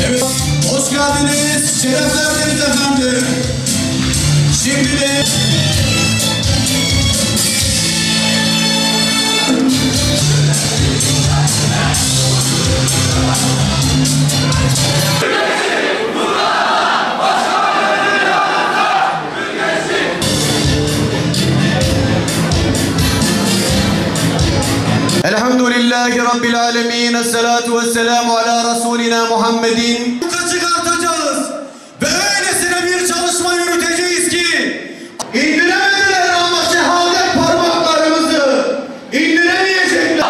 Evet, hoş geldiniz, şeref verdiniz efendim. Şimdi de Elhamdülillahi Rabbil alemin. Esselatu vesselamu ala Resulina Muhammedin. Çıkartacağız ve öylesine bir çalışma yürüteceğiz ki indiremediler ama şehadet parmaklarımızı indiremeyecekler.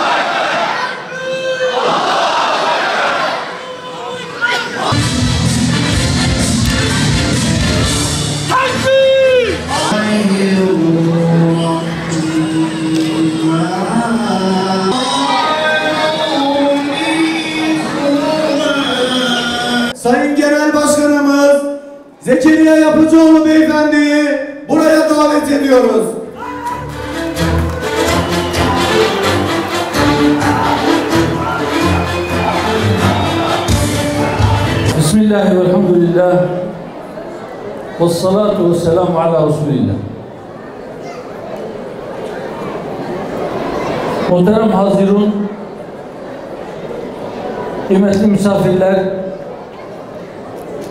Sayın Genel Başkanımız Zekeriya Yapıcıoğlu Beyefendi'yi buraya davet ediyoruz. Bismillahirrahmanirrahim. Elhamdülillah. Vessalatu vesselamu ala Resulillah. Muhterem hazirun, kıymetli misafirler,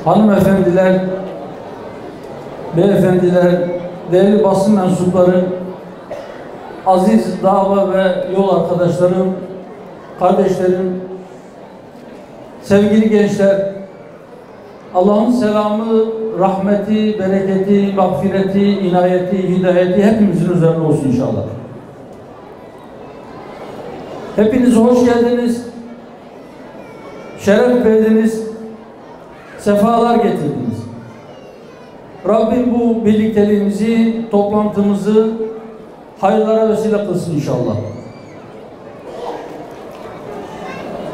hanımefendiler, beyefendiler, değerli basın mensupları, aziz dava ve yol arkadaşlarım, kardeşlerim, sevgili gençler, Allah'ın selamı, rahmeti, bereketi, mağfireti, inayeti, hidayeti hepimizin üzerine olsun inşallah. Hepiniz hoş geldiniz, şeref verdiniz, sefalar getirdiniz. Rabbim bu birlikteliğimizi, toplantımızı hayırlara vesile kılsın inşallah.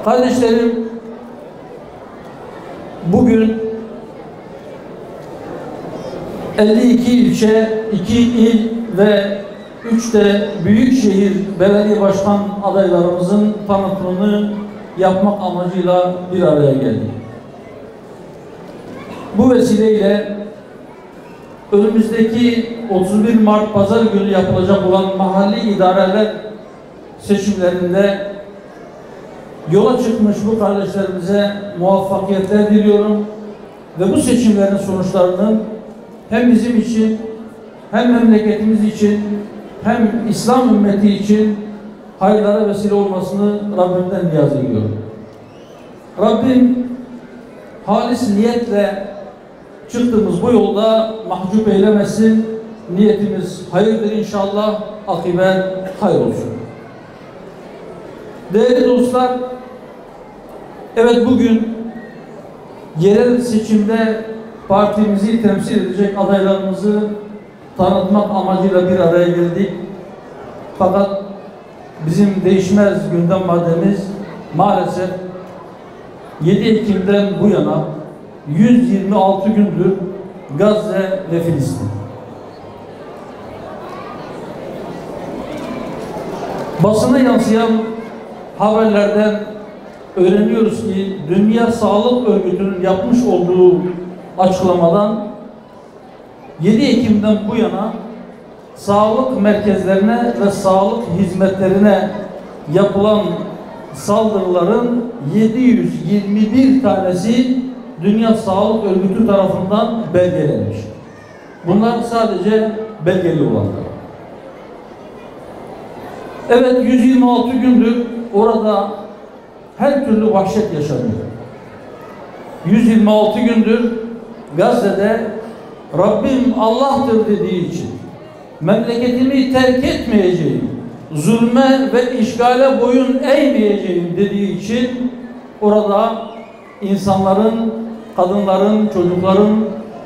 Kardeşlerim, bugün 52 ilçe, 2 il ve 3 de büyükşehir belediye başkan adaylarımızın tanıtımını yapmak amacıyla bir araya geldik. Bu vesileyle önümüzdeki 31 Mart Pazar günü yapılacak olan mahalli idareler seçimlerinde yola çıkmış bu kardeşlerimize muvaffakiyetler diliyorum ve bu seçimlerin sonuçlarının hem bizim için, hem memleketimiz için, hem İslam ümmeti için hayırlara vesile olmasını Rabbimden niyaz ediyorum. Rabbim halis niyetle çıktığımız bu yolda mahcup eylemesin. Niyetimiz hayırdır inşallah, akıbet hayır olsun. Değerli dostlar, evet bugün yerel seçimde partimizi temsil edecek adaylarımızı tanıtmak amacıyla bir araya geldik. Fakat bizim değişmez gündem maddemiz maalesef 7 Ekim'den bu yana 126 gündür Gazze ve Filistin. Basına yansıyan haberlerden öğreniyoruz ki Dünya Sağlık Örgütü'nün yapmış olduğu açıklamadan 7 Ekim'den bu yana sağlık merkezlerine ve sağlık hizmetlerine yapılan saldırıların 721 tanesi Dünya Sağlık Örgütü tarafından belgelenmiş. Bunlar sadece belgeli olanlar. Evet, 126 gündür orada her türlü vahşet yaşanıyor. 126 gündür Gazze'de Rabbim Allah'tır dediği için memleketimi terk etmeyeceğim, zulme ve işgale boyun eğmeyeceğim dediği için orada insanların, kadınların, çocukların,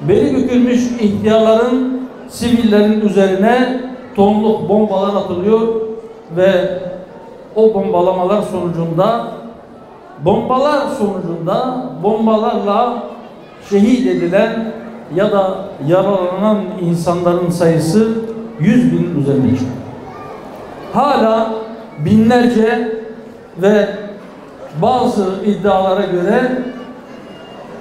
beli bükülmüş ihtiyarların, sivillerin üzerine tonluk bombalar atılıyor ve o bombalamalar sonucunda bombalarla şehit edilen ya da yaralanan insanların sayısı 100.000'in üzerine çıkıyor. Hala binlerce ve bazı iddialara göre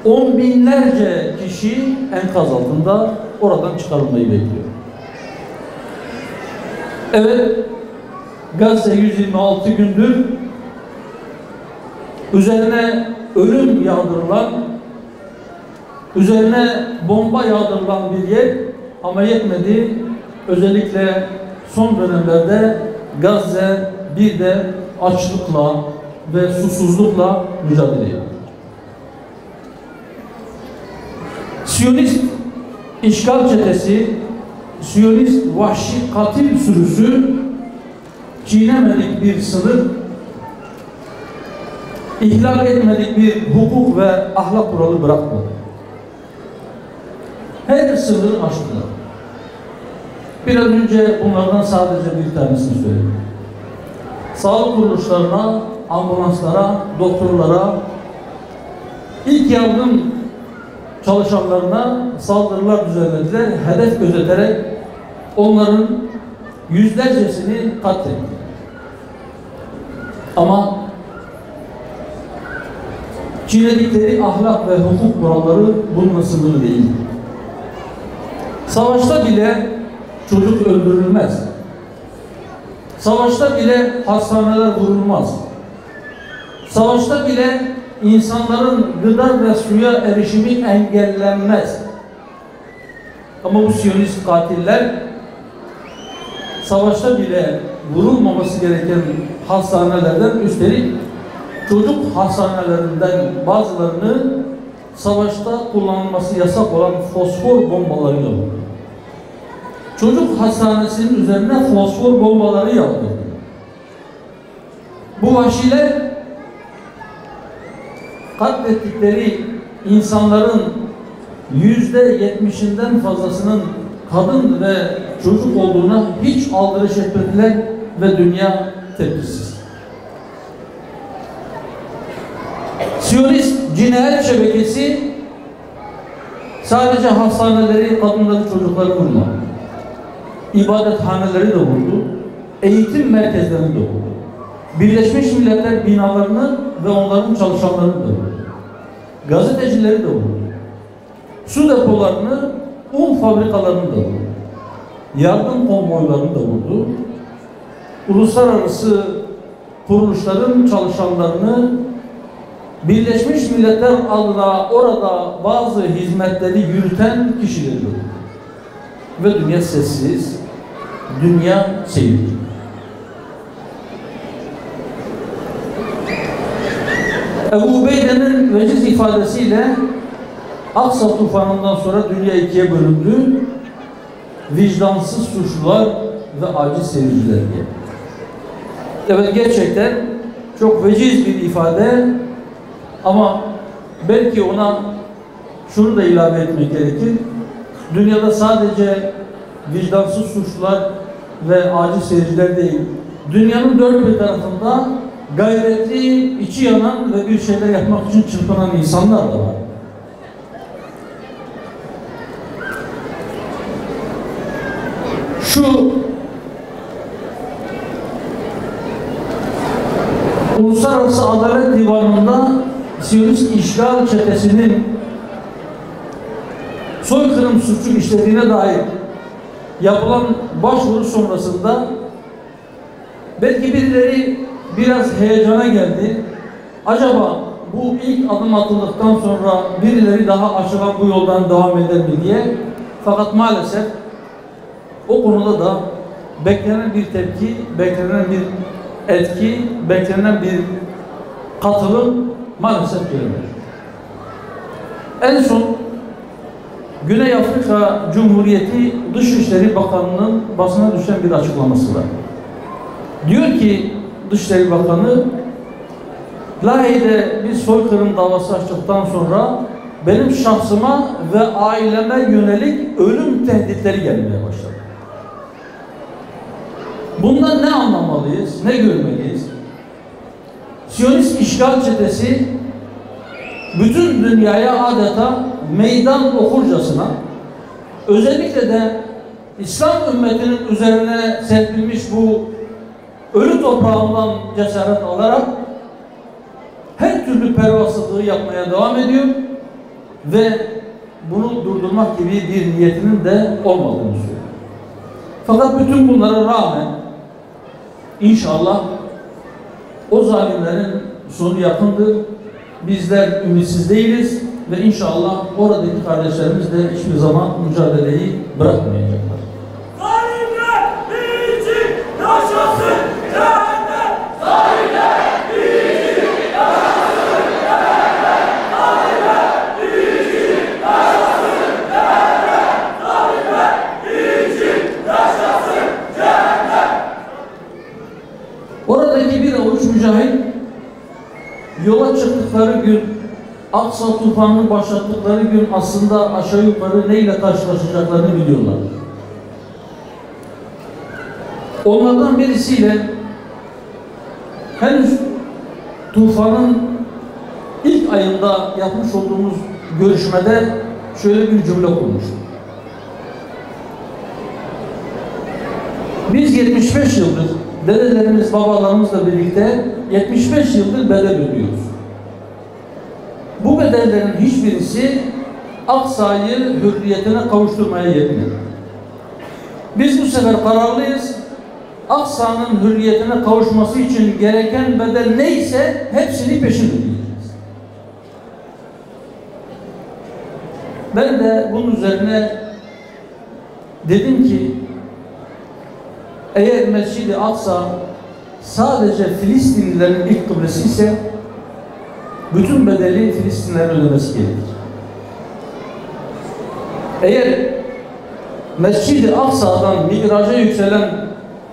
10 binlerce kişi enkaz altında oradan çıkarılmayı bekliyor. Evet, Gazze 126 gündür üzerine ölüm yağdırılan, üzerine bomba yağdırılan bir yer, ama yetmedi. Özellikle son dönemlerde Gazze bir de açlıkla ve susuzlukla mücadele ediyor. Siyonist işgal çetesi, Siyonist vahşi katil sürüsü çiğnemedik bir sınır, ihlal etmedik bir hukuk ve ahlak kuralı bırakmadı. Her sınırı aştılar. Biraz önce bunlardan sadece bir tanesini söyledim. Sağlık kuruluşlarına, ambulanslara, doktorlara, ilk yardım çalışanlarına saldırılar düzenlediler. Hedef gözeterek onların yüzlercesini katletti. Ama çiğnedikleri ahlak ve hukuk kuralları bununla sınırlı değil. Savaşta bile çocuk öldürülmez. Savaşta bile hastaneler vurulmaz. Savaşta bile insanların gıda ve suya erişimi engellenmez. Ama bu Siyonist katiller savaşta bile vurulmaması gereken hastanelerden, üstelik çocuk hastanelerinden bazılarını savaşta kullanılması yasak olan fosfor bombalarıyla vurdu. Çocuk hastanesinin üzerine fosfor bombaları yaptı. Bu vahşiler katlettikleri insanların %70'inden fazlasının kadın ve çocuk olduğuna hiç aldırış etmediler ve dünya tepkisiz. Siyonist cinayet şebekesi sadece hastaneleri, kadınları, çocukları vurmadı. İbadethaneleri de vurdu, eğitim merkezlerini de vurdu. Birleşmiş Milletler binalarını ve onların çalışanlarını da vurdu. Gazetecileri de vurdu. Su depolarını, un fabrikalarını da vurdu. Yardım konvoylarını da vurdu. Uluslararası kuruluşların çalışanlarını, Birleşmiş Milletler adına orada bazı hizmetleri yürüten kişileri vurdu. Ve dünya sessiz, dünya seyirci. Ebu Ubeyde'nin veciz ifadesiyle Aksa tufanından sonra dünya ikiye bölündü. Vicdansız suçlular ve aciz seyirciler diye. Evet, gerçekten çok veciz bir ifade, ama belki ona şunu da ilave etmek gerekir. Dünyada sadece vicdansız suçlular ve aciz seyirciler değil, dünyanın dört bir tarafında gayretli, içi yanan ve bir şeyler yapmak için çırpınan insanlar da var. Şu Uluslararası Adalet Divanı'nda Siyonist işgal çetesinin soykırım suçu işlediğine dair yapılan başvuru sonrasında belki birileri biraz heyecana geldi. Acaba bu ilk adım atıldıktan sonra birileri daha açılan bu yoldan devam eder mi diye. Fakat maalesef o konuda da beklenen bir tepki, beklenen bir etki, beklenen bir katılım maalesef görülmüyor. En son Güney Afrika Cumhuriyeti Dışişleri Bakanı'nın basına düşen bir açıklaması var. Diyor ki Dışişleri Bakanı, Lahey'de bir soykırım davası açtıktan sonra benim şahsıma ve aileme yönelik ölüm tehditleri gelmeye başladı. Bundan ne anlamalıyız, ne görmeliyiz? Siyonist işgal çetesi bütün dünyaya adeta meydan okurcasına, özellikle de İslam ümmetinin üzerine serpilmiş bu ölü toprağından cesaret alarak her türlü pervasızlığı yapmaya devam ediyor ve bunu durdurmak gibi bir niyetinin de olmadığını söylüyor. Fakat bütün bunlara rağmen inşallah o zalimlerin sonu yakındır. Bizler ümitsiz değiliz ve inşallah oradaki kardeşlerimiz de hiçbir zaman mücadeleyi bırakmayacaklar. Zalimler için yaşasın cehennem! Zalimler için yaşasın cehennem! Zalimler için yaşasın cehennem! Zalimler için yaşasın cehennem! Oradaki bir avuç mücahit yola çıktıkları gün, Aksa tufanını başlattıkları gün aslında aşağı yukarı neyle karşılaşacaklarını biliyorlar. Onlardan birisiyle henüz tufanın ilk ayında yapmış olduğumuz görüşmede şöyle bir cümle kurmuştuk. Biz 75 yıldır dedelerimiz, babalarımızla birlikte 75 yıldır bedel ödüyoruz. Bu bedellerin hiçbirisi Aksa'yı hürriyetine kavuşturmaya yetmiyor. Biz bu sefer kararlıyız. Aksa'nın hürriyetine kavuşması için gereken bedel neyse hepsini peşin ödeyeceğiz. Ben de bunun üzerine dedim ki eğer Mescid-i Aksa sadece Filistinlilerin ilk kıblesi ise bütün bedeli Filistinlilerin ödemesi gerekir. Eğer Mescid-i Aksa'dan Miraca yükselen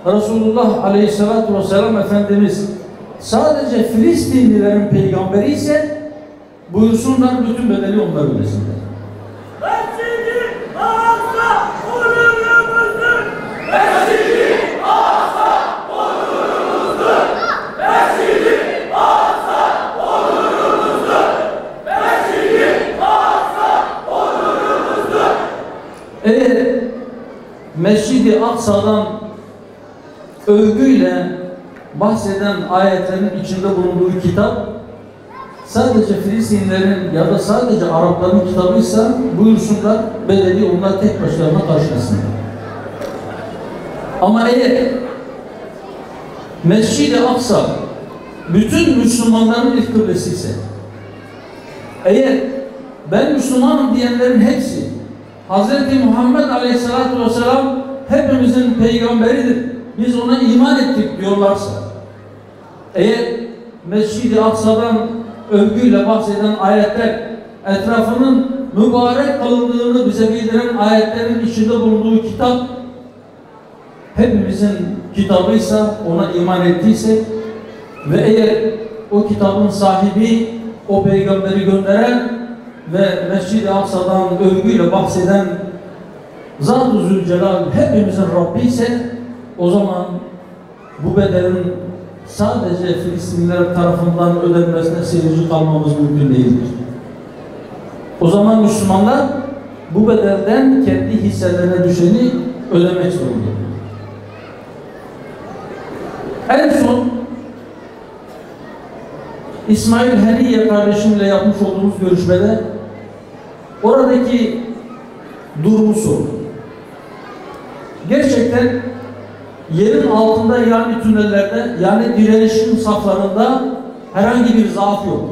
Resulullah Aleyhisselatü Vesselam Efendimiz sadece Filistinlilerin peygamberi ise buyursunlar bütün bedeli onlar ödesinler. Mescid-i Aksa onurumuzdur! Mescid-i Aksa onurumuzdur! Mescid-i Aksa onurumuzdur! Mescid-i Aksa onurumuzdur! Eğer Mescid-i Aksa'dan övgüyle bahseden ayetlerin içinde bulunduğu kitap sadece Filistinlilerin ya da sadece Arapların kitabıysa buyursunlar bedeli onlar tek başlarına karşılasınlar. Ama eğer Mescid-i Aksa bütün Müslümanların ilk kıblesi ise, eğer ben Müslümanım diyenlerin hepsi Hz. Muhammed Aleyhisselatü Vesselam hepimizin peygamberidir, biz ona iman ettik diyorlarsa, eğer Mescid-i Aksa'dan övgüyle bahseden ayetler etrafının mübarek kılındığını bize bildiren ayetlerin içinde bulunduğu kitap hepimizin kitabıysa, ona iman ettiyse ve eğer o kitabın sahibi, o peygamberi gönderen ve Mescid-i Aksa'dan övgüyle bahseden Zat-ı Zülcelal hepimizin Rabbi ise o zaman bu bedelin sadece Filistinliler tarafından ödenmesine seyirci kalmamız mümkün değildir. O zaman Müslümanlar bu bedelden kendi hisselerine düşeni ödemek zorundadır. En son İsmail Heniye kardeşimle yapmış olduğumuz görüşmede oradaki durumu sordum. Gerçekten yerin altında yani tünellerde yani direnişin saflarında herhangi bir zaaf yok.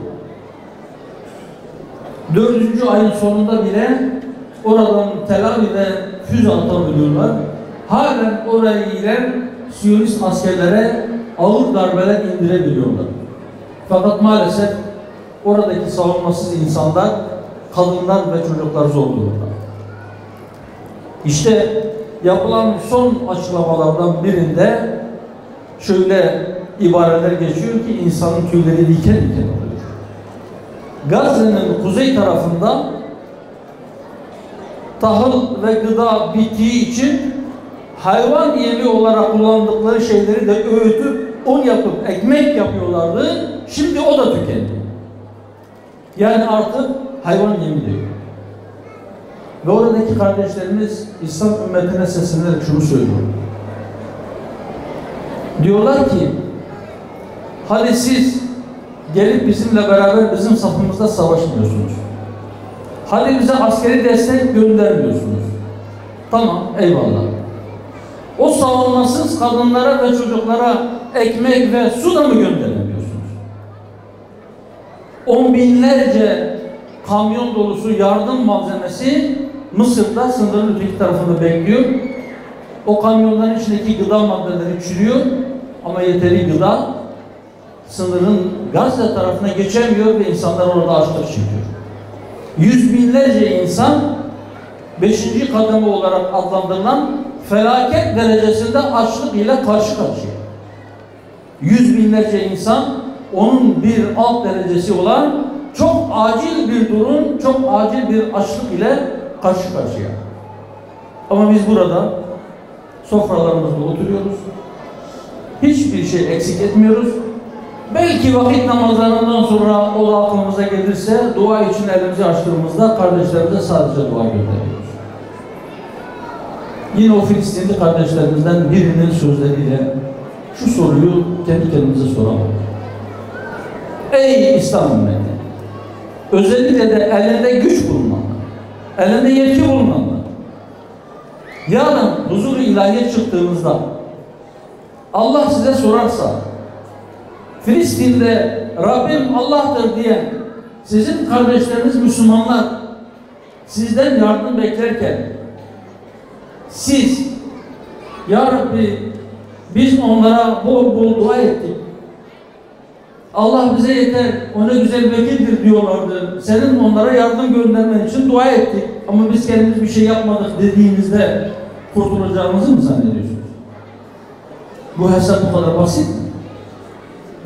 4. ayın sonunda bile oradan Tel Aviv'e füze atabiliyorlar. Halen oraya giren Siyonist askerlere ağır darbeler indirebiliyorlar. Fakat maalesef oradaki savunmasız insanlar, kadınlar ve çocuklar zor durumda. İşte yapılan son açıklamalardan birinde şöyle ibareler geçiyor ki insanın tüyleri diken diken oluyor. Gazze'nin kuzey tarafında tahıl ve gıda bittiği için hayvan yemi olarak kullandıkları şeyleri de öğütüp un yapıp ekmek yapıyorlardı. Şimdi o da tükendi. Yani artık hayvan yemi diyor. Ve oradaki kardeşlerimiz İslam ümmetine seslenerek şunu söylüyor. Diyorlar ki, hadi siz gelip bizimle beraber bizim safımızda savaşmıyorsunuz. Hadi bize askeri destek göndermiyorsunuz. Tamam, eyvallah. O savunmasız kadınlara ve çocuklara ekmek ve su da mı gönderemiyorsunuz? On binlerce kamyon dolusu yardım malzemesi Mısır'da sınırın öteki tarafında bekliyor. O kamyonların içindeki gıda maddeleri çürüyor ama yeteri gıda sınırın Gazze tarafına geçemiyor ve insanlar orada açlık çekiyor. Yüz binlerce insan 5. kademe olarak adlandırılan felaket derecesinde açlık ile karşı karşıya. Yüz binlerce insan onun bir alt derecesi olan çok acil bir durum, çok acil bir açlık ile karşı karşıya. Ama biz burada sofralarımızda oturuyoruz. Hiçbir şey eksik etmiyoruz. Belki vakit namazlarından sonra o da aklımıza gelirse dua için elimizi açtığımızda kardeşlerimize sadece dua gönderiyoruz. Yine o Filistinli kardeşlerimizden birinin sözleriyle şu soruyu kendi kendimize soralım. Ey İslam ümmeti! Özellikle de elinde güç bulunanlar, elinde yetki bulunanlar, yarın huzur-u ilahiye çıktığınızda Allah size sorarsa Filistin'de Rabbim Allah'tır diyen sizin kardeşleriniz Müslümanlar sizden yardım beklerken siz Ya Rabbi biz onlara bol bol dua ettik. Allah bize yeter, o ne güzel vekildir diyorlardı. Senin onlara yardım göndermen için dua ettik. Ama biz kendimiz bir şey yapmadık dediğinizde kurtulacağınızı mı zannediyorsunuz? Bu hesap bu kadar basit mi?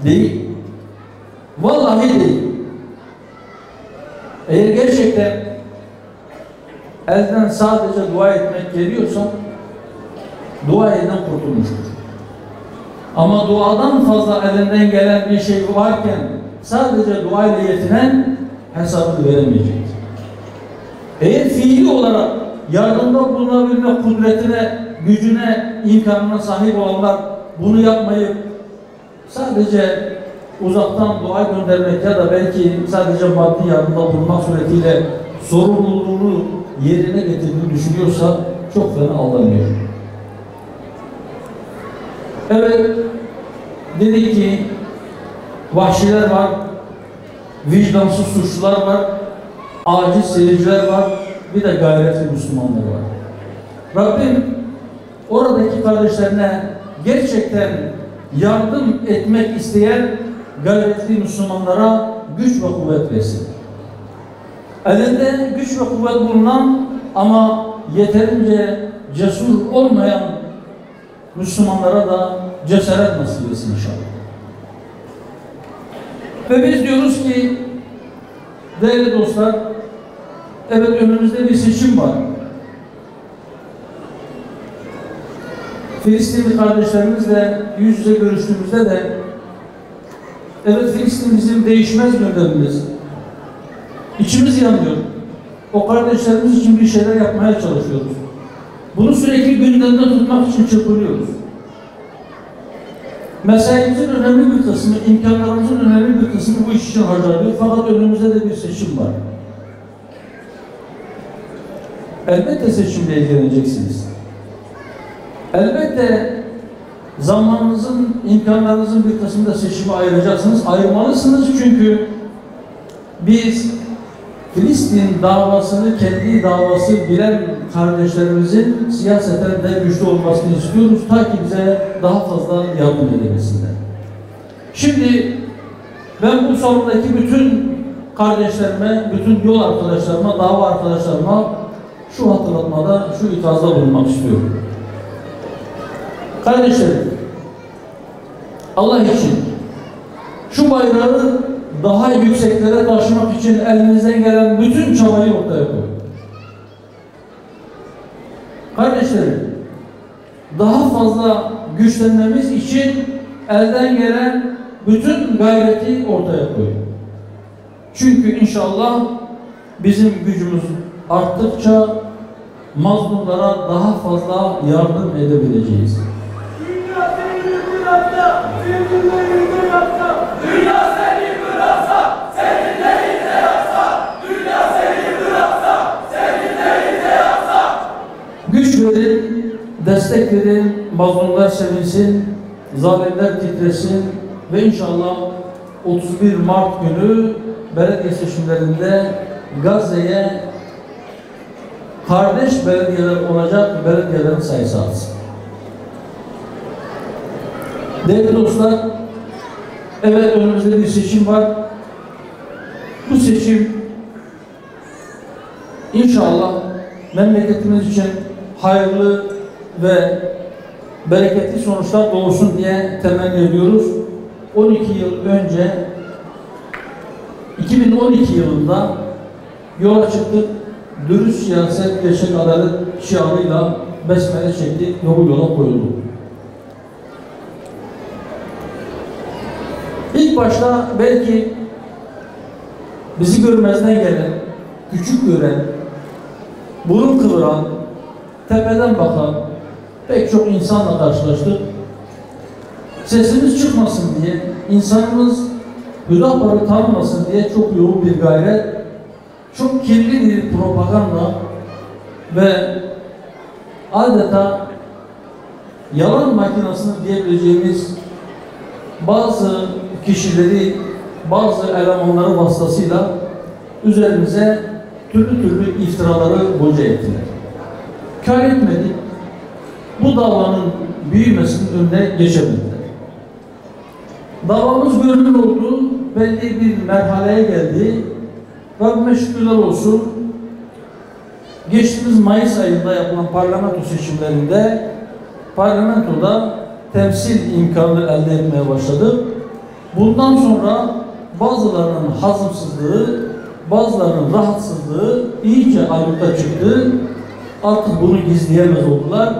Değil. Vallahi değil. Eğer gerçekten elden sadece dua etmek geliyorsa dua eden kurtulmuştur. Ama duadan fazla elinden gelen bir şey varken sadece dua ile yetinen hesabını veremeyecektir. Eğer fiili olarak yardımda bulunabilme kudretine, gücüne, imkanına sahip olanlar bunu yapmayıp sadece uzaktan dua göndermek ya da belki sadece maddi yardımda bulunmak suretiyle sorumluluğunu yerine getirdiğini düşünüyorsa çok fena aldanıyor. Evet, dedik ki vahşiler var, vicdansız suçlular var, aciz seyirciler var, bir de gayretli Müslümanlar var. Rabbim oradaki kardeşlerine gerçekten yardım etmek isteyen gayretli Müslümanlara güç ve kuvvet versin. Elinde güç ve kuvvet bulunan ama yeterince cesur olmayan Müslümanlara da cesaret nasip etsin inşallah. Ve biz diyoruz ki değerli dostlar, evet önümüzde bir seçim var. Filistinli kardeşlerimizle yüz yüze görüştüğümüzde de evet Filistin bizim değişmez gündemimiz. İçimiz yanıyor. O kardeşlerimiz için bir şeyler yapmaya çalışıyoruz. Bunu sürekli gündemde tutmak için çırpınıyoruz. Mesaimizin önemli bir kısmı, imkanlarımızın önemli bir kısmı bu iş için harcanıyor. Fakat önümüzde de bir seçim var. Elbette seçimle ilgileneceksiniz. Elbette zamanınızın, imkanlarınızın bir kısmını da seçime ayıracaksınız. Ayırmalısınız çünkü biz Filistin davasını kendi davası bilen kardeşlerimizin siyaseten de güçlü olmasını istiyoruz. Ta ki bize daha fazla yardım edebilsinler. Şimdi ben bu salondaki bütün kardeşlerime, bütün yol arkadaşlarıma, dava arkadaşlarıma şu hatırlatmada, şu ikazda bulunmak istiyorum. Kardeşlerim, Allah için şu bayrağı daha yükseklere taşımak için elinizden gelen bütün çabayı ortaya koyun. Kardeşlerim, daha fazla güçlenmemiz için elden gelen bütün gayreti ortaya koyun. Çünkü inşallah bizim gücümüz arttıkça mazlumlara daha fazla yardım edebileceğiz. Dünya seni bıraksa, seninle yapsa. Dünya seni bıraksa, seninle yapsa. Dünya seni bıraksa, seninle yapsa. Güç verin, destek verin, mazlumlar sevinsin, zalimler titresin ve inşallah 31 Mart günü belediye seçimlerinde Gazze'ye kardeş belediyeler olacak belediyelerin sayısı artsın. Değerli dostlar, evet önümüzde bir seçim var. Bu seçim inşallah memleketimiz için hayırlı ve bereketli sonuçlar doğursun diye temenni ediyoruz. 12 yıl önce 2012 yılında yola çıktık. Dürüst siyaset, gerçek adalet şiarıyla besmele çektik ve bu yola koyulduk. İlk başta belki bizi görmezden gelen, küçük gören, burun kıvıran, tepeden bakan pek çok insanla karşılaştık. Sesimiz çıkmasın diye, insanımız Hüdapar'ı tanımasın diye çok yoğun bir gayret, çok kirli bir propaganda ve adeta yalan makinasını diyebileceğimiz bazı kişileri, bazı elemanları vasıtasıyla üzerimize türlü iftiraları boca ettiler. Kâr etmedik. Bu davanın büyümesinin önüne geçebildiler. Davamız görünür oldu, belli bir merhaleye geldi. Rabbime şükürler olsun. Geçtiğimiz Mayıs ayında yapılan parlamento seçimlerinde parlamentoda temsil imkanı elde etmeye başladık. Bundan sonra bazılarının hazımsızlığı, bazılarının rahatsızlığı iyice ayyuka çıktı. Artık bunu gizleyemez oldular.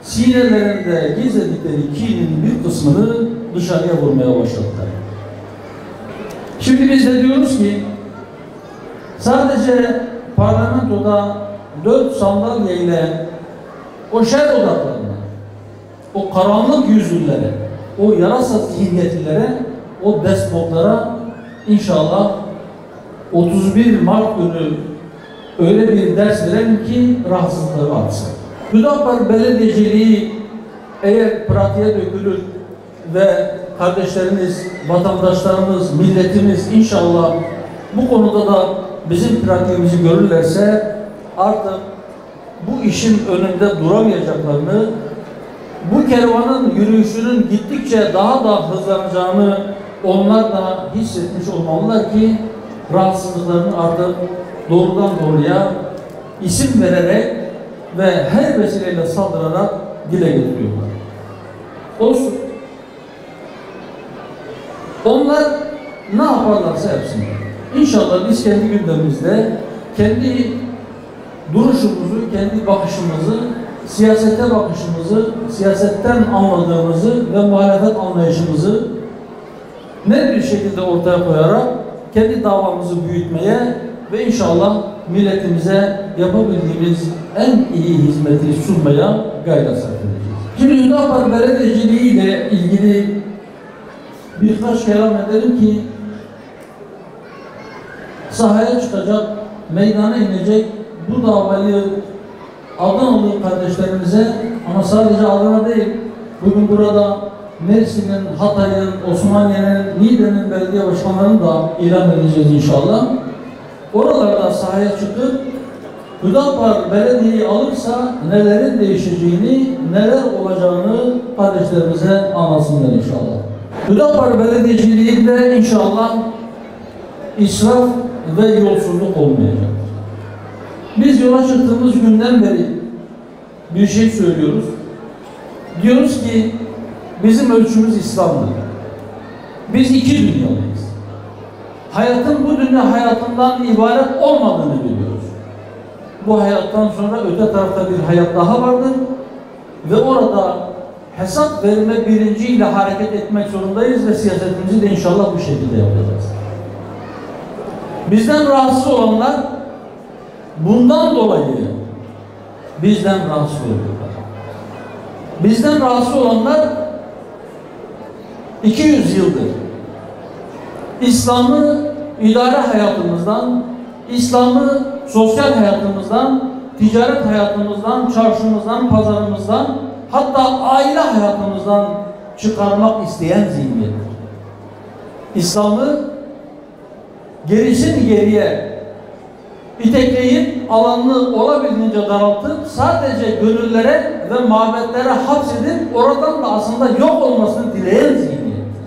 Sinelerinde gizledikleri kinin bir kısmını dışarıya vurmaya başladılar. Şimdi biz de diyoruz ki sadece parlamentoda 4 sandalye ile o şer odaklarına, o karanlık yüzlülere, o yarasa zihniyetlilere, o despotlara inşallah 31 Mart günü öyle bir ders verelim ki rahatsızlıkları artsın. Hüdapar belediyeciliği eğer pratiğe dökülür ve kardeşlerimiz, vatandaşlarımız, milletimiz inşallah bu konuda da bizim pratiğimizi görürlerse artık bu işin önünde duramayacaklarını, bu kervanın yürüyüşünün gittikçe daha da hızlanacağını onlar da hissetmiş olmalılar ki rahatsızlıklarını artık doğrudan doğruya isim vererek ve her vesileyle saldırarak dile getiriyorlar. Olsun. Onlar ne yaparlarsa yapsınlar. İnşallah biz kendi gündemimizde, kendi duruşumuzu, kendi bakışımızı, siyasete bakışımızı, siyasetten anladığımızı ve muhalefet anlayışımızı net bir şekilde ortaya koyarak kendi davamızı büyütmeye ve inşallah milletimize yapabildiğimiz en iyi hizmeti sunmaya gayret sarf edeceğiz. Şimdi Hüdapar belediyeciliği ile ilgili birkaç kelam edelim ki sahaya çıkacak, meydana inecek bu davayı Adanalı kardeşlerimize ama sadece Adana değil, bugün burada Mersin'in, Hatay'ın, Osmaniye'nin, Niğde'nin belediye başkanlarını da ilan edeceğiz inşallah. Oralarda sahaya çıkıp Hüdapar belediyeyi alırsa nelerin değişeceğini, neler olacağını kardeşlerimize anlatsınlar inşallah. Hüdapar belediyeciliğinde inşallah israf ve yolsuzluk olmayacak. Biz yola çıktığımız günden beri bir şey söylüyoruz. Diyoruz ki bizim ölçümüz İslam'dır. Biz iki dünyalıyız. Hayatın bu dünya hayatından ibaret olmadığını biliyoruz. Bu hayattan sonra öte tarafta bir hayat daha vardır ve orada hesap verme bilinciyle hareket etmek zorundayız ve siyasetimizi de inşallah bu şekilde yapacağız. Bizden rahatsız olanlar bundan dolayı bizden rahatsız oluyorlar. Bizden rahatsız olanlar 200 yıldır İslam'ı idare hayatımızdan, İslam'ı sosyal hayatımızdan, ticaret hayatımızdan, çarşımızdan, pazarımızdan, hatta aile hayatımızdan çıkarmak isteyen zihniyettir. İslam'ı gerisini geriye itekleyip alanını olabildiğince daraltıp sadece gönüllere ve mabetlere hapsedip oradan da aslında yok olmasını dileyen zihniyettir.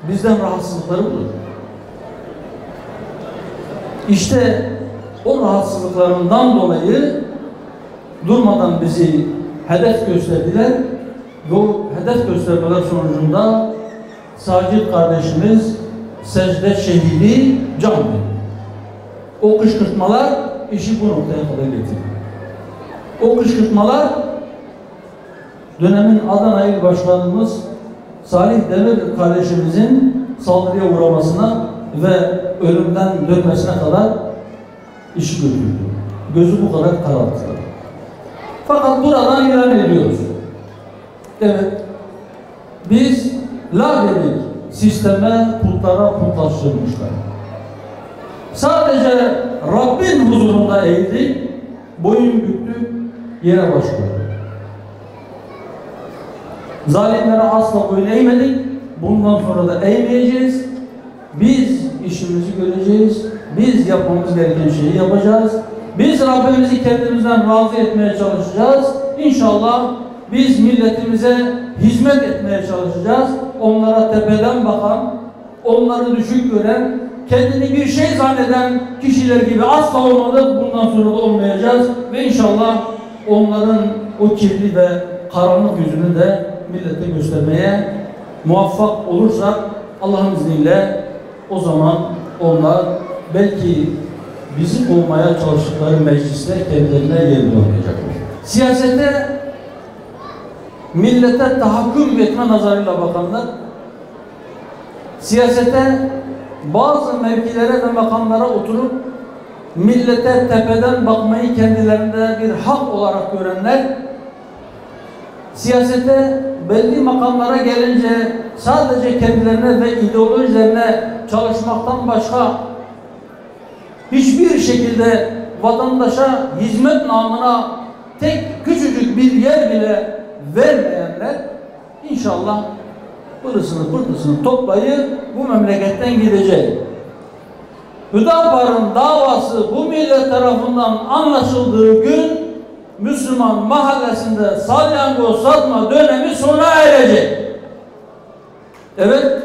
Bizden rahatsızlıkları budur. İşte o rahatsızlıklarından dolayı durmadan bizi hedef gösterdiler ve o hedef göstermeler sonucunda Sacit kardeşimiz secde şehidi can verdi. O kışkırtmalar işi bu noktaya kadar getirdi. O kışkırtmalar dönemin Adana İl Başkanımız Salih Demir kardeşimizin saldırıya uğramasına ve ölümden dönmesine kadar işi götürdü. Gözü bu kadar kararttılar. Fakat buradan ilan ediyoruz. Evet, biz la dedik sisteme, putlara putlaştırmışlar. Sadece Rabbin huzurunda eğildik, boyun büktük, yere baş koyduk. Zalimlere asla boyun eğmedik, bundan sonra da eğmeyeceğiz. Biz işimizi göreceğiz, biz yapmamız gereken şeyi yapacağız. Biz Rabbimizi kendimizden razı etmeye çalışacağız. İnşallah biz milletimize hizmet etmeye çalışacağız. Onlara tepeden bakan, onları düşük gören, kendini bir şey zanneden kişiler gibi asla olmadık. Bundan sonra da olmayacağız. Ve inşallah onların o kirli ve karanlık yüzünü de millete göstermeye muvaffak olursak Allah'ın izniyle o zaman onlar belki bizi kovmaya çalıştıkları mecliste kendilerine yerini olmayacaklar. Siyasete millete tahakküm etme nazarıyla bakanlar, siyasete bazı mevkilere ve makamlara oturup millete tepeden bakmayı kendilerinde bir hak olarak görenler, siyasete belli makamlara gelince sadece kendilerine ve ideolojilerine çalışmaktan başka hiçbir şekilde vatandaşa hizmet namına tek küçücük bir yer bile vermeyenler inşallah pırısını pırtısını toplayıp bu memleketten gidecek. Hüdapar'ın davası bu millet tarafından anlaşıldığı gün Müslüman mahallesinde salyangoz satma dönemi sona erecek. Evet.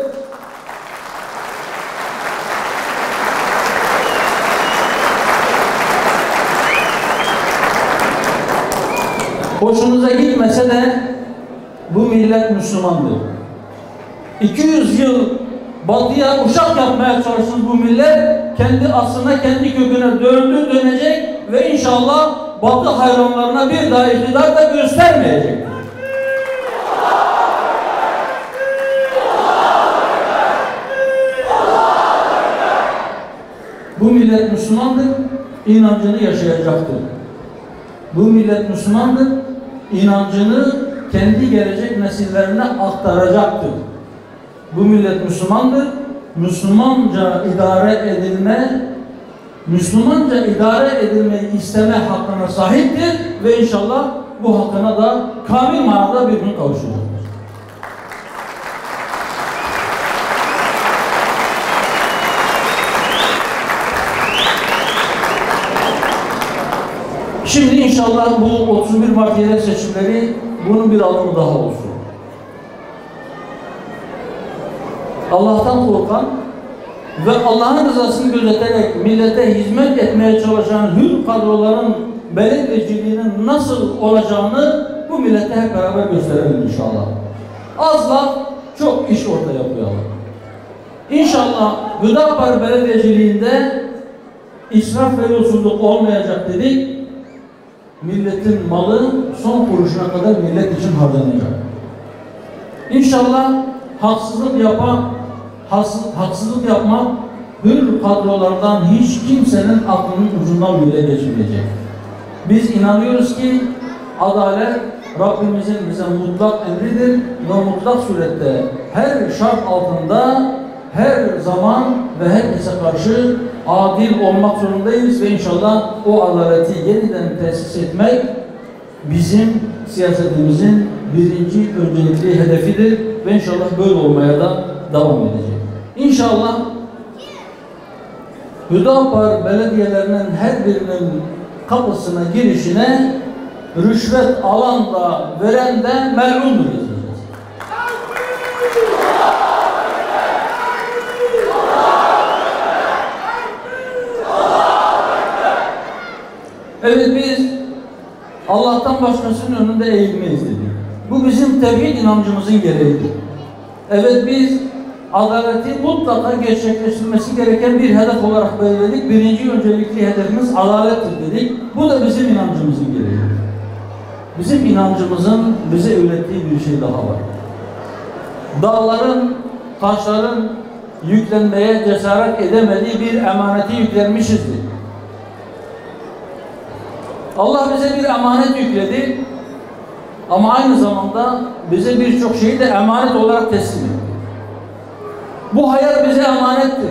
Hoşunuza gitmese de bu millet Müslümandır. 200 yıl batıya uşak yapmaya çalışan bu millet kendi aslına, kendi köküne dönecek ve inşallah Batı hayranlarına bir daha iktidar da göstermeyecek. Bu millet Müslümandır, inancını yaşayacaktır. Bu millet Müslümandır, inancını kendi gelecek nesillerine aktaracaktır. Bu millet Müslümandır, Müslümanca idare edilmeyi isteme hakkına sahiptir ve inşallah bu hakkına da kamil manada bir gün kavuşacaktır. Şimdi inşallah bu 31 Mart yerel seçimleri bunun bir adımı daha olsun. Allah'tan korkan ve Allah'ın rızasını gözeterek millete hizmet etmeye çalışan hür kadroların belediyeciliğinin nasıl olacağını bu millete hep beraber gösterelim inşallah. Az laf, çok iş ortaya koyalım. İnşallah Hüdapar belediyeciliğinde israf ve yolsuzluk olmayacak dedik. Milletin malı son kuruşuna kadar millet için harcanacak. İnşallah haksızlık yapmak hür kadrolardan hiç kimsenin aklının ucundan bile geçmeyecek. Biz inanıyoruz ki adalet Rabbimizin bize mutlak emridir ve mutlak surette her şart altında her zaman ve herkese karşı adil olmak zorundayız ve inşallah o adaleti yeniden tesis etmek bizim siyasetimizin birinci öncelikli hedefidir ve inşallah böyle olmaya da devam edecek. İnşallah Hüdapar belediyelerinin her birinin kapısına girişine rüşvet alan da veren de melundur yazacağız. Evet, biz Allah'tan başkasının önünde eğilmeyiz dedik. Bu bizim tevhid inancımızın gereğidir. Evet, biz adaleti mutlaka gerçekleştirilmesi gereken bir hedef olarak belirledik. Birinci öncelikli hedefimiz adalettir dedik. Bu da bizim inancımızın gereğidir. Bizim inancımızın bize öğrettiği bir şey daha var. Dağların, taşların yüklenmeye cesaret edemediği bir emaneti yüklenmişizdir. Allah bize bir emanet yükledi ama aynı zamanda bize birçok şeyi de emanet olarak teslim etti. Bu hayat bize emanettir.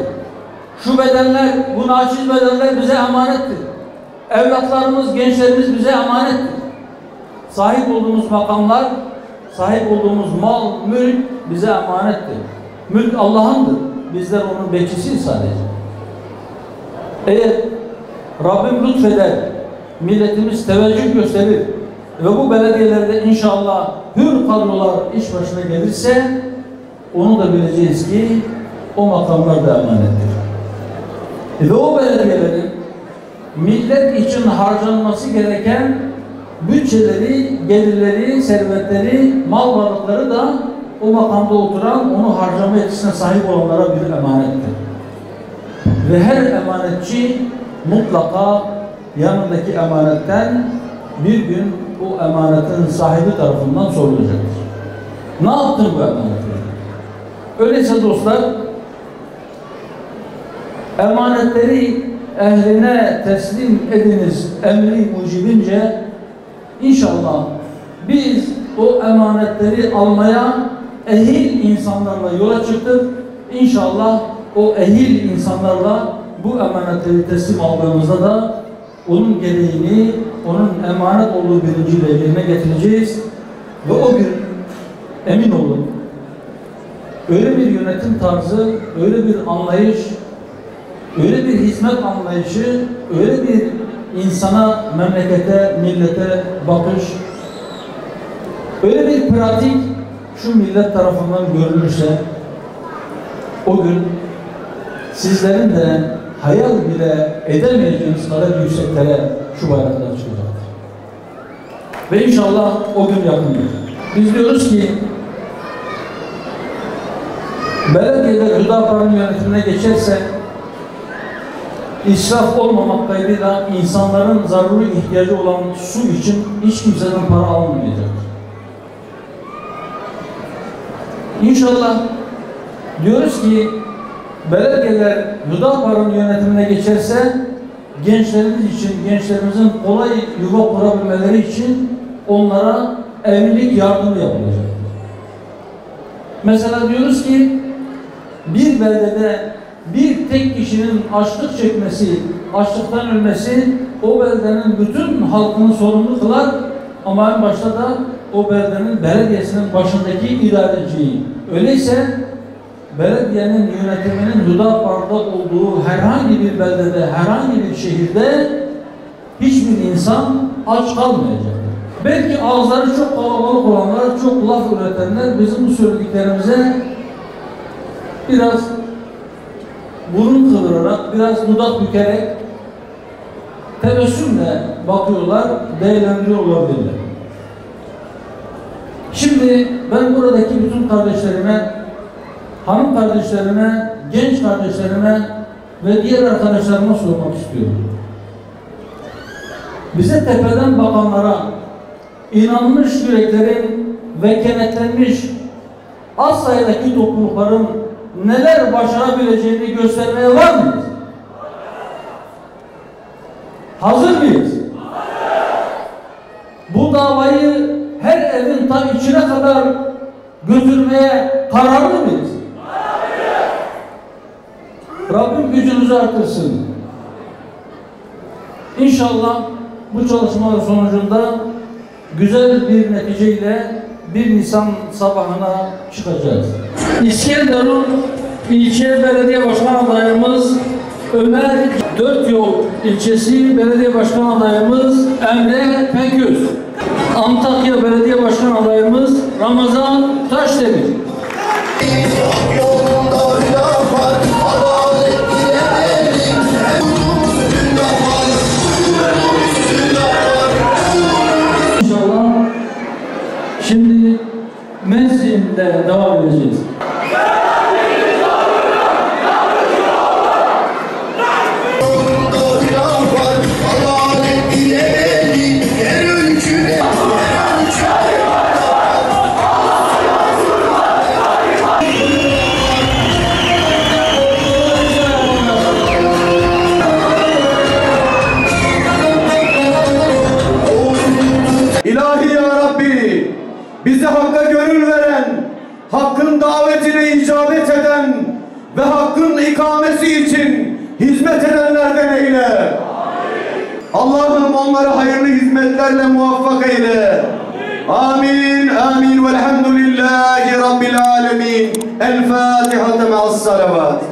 Şu bedenler, bu naçiz bedenler bize emanettir. Evlatlarımız, gençlerimiz bize emanettir. Sahip olduğumuz makamlar, sahip olduğumuz mal, mülk bize emanettir. Mülk Allah'ındır. Bizler onun bekçisiyiz sadece. Eğer Rabbim lütfeder, milletimiz teveccüh gösterir ve bu belediyelerde inşallah hür kadrolar iş başına gelirse onu da bileceğiz ki o makamlar da emanettir. Ve o belediyelerin millet için harcanması gereken bütçeleri, gelirleri, servetleri, mal varlıkları da o makamda oturan, onu harcama yetisine sahip olanlara bir emanettir. Ve her emanetçi mutlaka yanındaki emanetten bir gün o emanetin sahibi tarafından sorulacaktır. Ne yaptın bu emaneti? Öyleyse dostlar, emanetleri ehline teslim ediniz emri mucibince inşallah biz o emanetleri almaya ehil insanlarla yola çıktık. İnşallah o ehil insanlarla bu emanetleri teslim aldığımızda da onun gereğini, onun emanet olduğu bilinciyle yerine getireceğiz. Ve o gün emin olun, öyle bir yönetim tarzı, öyle bir anlayış, öyle bir hizmet anlayışı, öyle bir insana, memlekete, millete bakış, öyle bir pratik şu millet tarafından görülürse o gün sizlerin de hayal bile edemeyeceğiniz kadar yükseklere şu bayraklar çıkacaktır. Ve inşallah o gün yakındır. Biz diyoruz ki belediyeler Hüdapar'ın yönetimine geçerse israf olmamak kaydıyla insanların zaruri ihtiyacı olan su için hiç kimseden para alınmayacak. İnşallah diyoruz ki belediyeler Hüdapar'ın yönetimine geçerse gençlerimiz için, gençlerimizin kolay yuva kurabilmeleri için onlara evlilik yardımı yapılacak. Mesela diyoruz ki bir beldede bir tek kişinin açlık çekmesi, açlıktan ölmesi o beldenin bütün halkını sorumlu kılar ama en başta da o beldenin belediyesinin başındaki idareciyi. Öyleyse belediyenin yönetiminin Hüdapar'da olduğu herhangi bir beldede, herhangi bir şehirde hiçbir insan aç kalmayacak. Belki ağızları çok kalabalık olanlar, çok laf üretenler bizim bu söylediklerimize biraz burun kıvırarak, biraz dudak bükerek tebessümle bakıyorlar, değerlendiriyor olabilirler. Şimdi ben buradaki bütün kardeşlerime, hanım kardeşlerime, genç kardeşlerime ve diğer arkadaşlarıma sormak istiyorum. Bize tepeden bakanlara inanmış yüreklerin ve kenetlenmiş az sayıdaki toplulukların neler başarabileceğini göstermeye var mıyız? Hazır mıyız? bu davayı her evin tam içine kadar götürmeye kararlı mıyız? Rabbim gücünüzü artırsın. İnşallah bu çalışmalar sonucunda güzel bir neticeyle 1 Nisan sabahına çıkacağız. İskenderun İlçe Belediye Başkan Adayımız Ömer, Dörtyol İlçesi Belediye Başkan Adayımız Emre Pekgöz, Antakya Belediye Başkan Adayımız Ramazan Taşdemir. İnşallah şimdi Mersin'de devam edeceğiz. İlahi ya Rabbi, bize hakka gönül veren, hakkın davetine icabet eden ve hakkın ikamesi için hizmet edenlerden eyle. Allah'ım onları hayırlı hizmetlerle muvaffak eyle. Amin, amin. Velhamdülillahi Rabbil alemin. El Fatiha ma'as salavat.